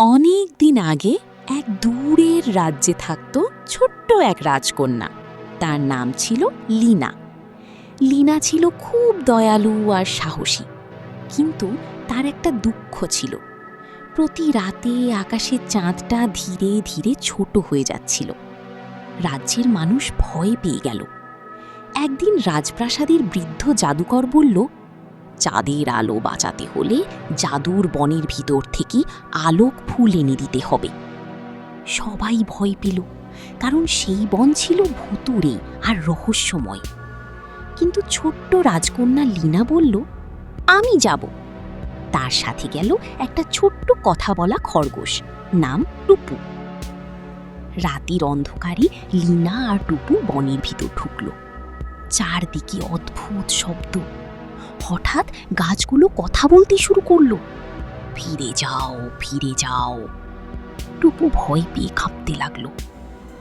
অনেক দিন আগে এক দূরের রাজ্যে থাকত ছোট্ট এক রাজকন্যা। তার নাম ছিল লীনা। লীনা ছিল খুব দয়ালু আর সাহসী, কিন্তু তার একটা দুঃখ ছিল। প্রতি রাতে আকাশের চাঁদটা ধীরে ধীরে ছোট হয়ে যাচ্ছিল। রাজ্যের মানুষ ভয় পেয়ে গেল। একদিন রাজপ্রাসাদের বৃদ্ধ জাদুকর বলল, চাঁদের আলো বাঁচাতে হলে জাদুর বনের ভিতর থেকে আলোক ফুল এনে দিতে হবে। সবাই ভয় পেল, কারণ সেই বন ছিল ভুতুড়ে আর রহস্যময়। কিন্তু ছোট্ট রাজকন্যা লীনা বলল, আমি যাব। তার সাথে গেল একটা ছোট্ট কথা বলা খরগোশ, নাম টুপু। রাতের অন্ধকারে লীনা আর টুপু বনের ভিতর ঢুকল। চারদিকে অদ্ভুত শব্দ। হঠাৎ গাছগুলো কথা বলতে শুরু করলো, ফিরে যাও, ফিরে যাও। টুপু ভয় পেয়ে কাঁপতে লাগলো,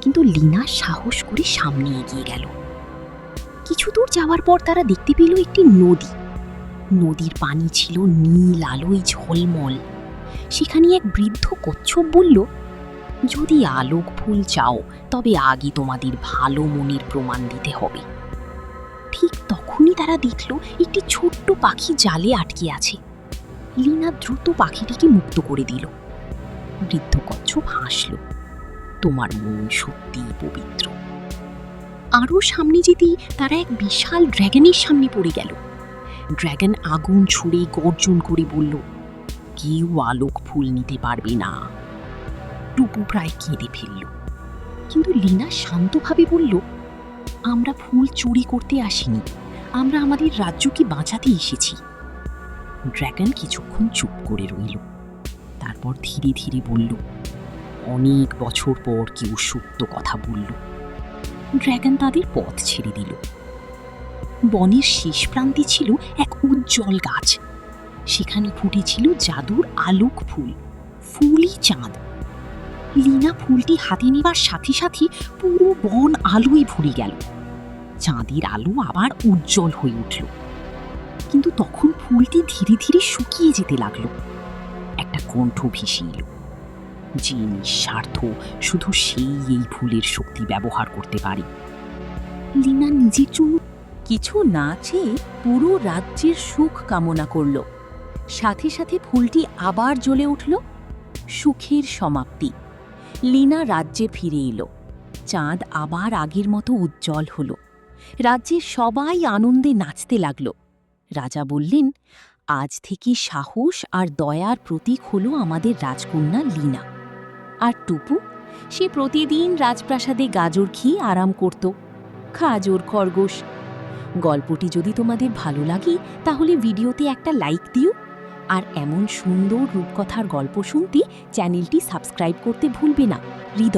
কিন্তু লীনা সাহস করে সামনে এগিয়ে গেল। কিছু দূর যাওয়ার পর তারা দেখতে পেল একটি নদী। নদীর পানি ছিল নীল আলোয় ঝলমল। সেখানে এক বৃদ্ধ কচ্ছপ বলল, যদি আলোক ফুল চাও তবে আগে তোমাদের ভালো মনের প্রমাণ দিতে হবে। ঠিক তখনই তারা দেখল একটি ছোট্ট পাখি জালে আটকে আছে। লীনা দ্রুত পাখিটিকে মুক্ত করে দিল। বৃদ্ধ কচ্ছপ হাসল, তোমার মন সত্যিই পবিত্র। আরও সামনে যেতেই তারা এক বিশাল ড্র্যাগনের সামনে পড়ে গেল। ড্র্যাগন আগুন ছুড়ে গর্জন করে বলল, কেউ আলোক ফুল নিতে পারবে না। টুপু প্রায় কেঁদে ফেলল, কিন্তু লীনা শান্তভাবে বলল, আমরা ফুল চুরি করতে আসিনি, আমরা আমাদের রাজ্যকে বাঁচাতে এসেছি। ড্র্যাগন কিছুক্ষণ চুপ করে রইল, তারপর ধীরে ধীরে বলল, অনেক বছর পর কেউ সত্য কথা বলল। ড্র্যাগন তাদের পথ ছেড়ে দিল। বনের শেষ প্রান্তে ছিল এক উজ্জ্বল গাছ। সেখানে ফুটেছিল জাদুর আলোক ফুল, ফুলই চাঁদ। লীনা ফুলটি হাতে নেবার সাথে সাথে পুরো বন আলোয় ভরে গেল। চাঁদের আলো আবার উজ্জ্বল হয়ে উঠল, কিন্তু তখন ফুলটি ধীরে ধীরে শুকিয়ে যেতে লাগলো। একটা কণ্ঠ ভেসে এলো, যে নিঃস্বার্থ শুধু সেই এই ফুলের শক্তি ব্যবহার করতে পারে। লীনা নিজের জন্য কিছু না চেয়ে পুরো রাজ্যের সুখ কামনা করল। সাথে সাথে ফুলটি আবার জ্বলে উঠল। সুখের সমাপ্তি। লীনা রাজ্যে ফিরে এলো। চাঁদ আবার আগের মতো উজ্জ্বল হল। রাজ্যের সবাই আনন্দে নাচতে লাগল। রাজা বললেন, আজ থেকে সাহস আর দয়ার প্রতীক হলো আমাদের রাজকন্যা লীনা। আর টুপু, সে প্রতিদিন রাজপ্রাসাদে গাজর খেয়ে আরাম করত। খাজর খরগোশ। গল্পটি যদি তোমাদের ভালো লাগে তাহলে ভিডিওতে একটা লাইক দিও, আর এমন সুন্দর রূপকথার গল্প শুনতে চ্যানেলটি সাবস্ক্রাইব করতে ভুলবে না। হৃদয়।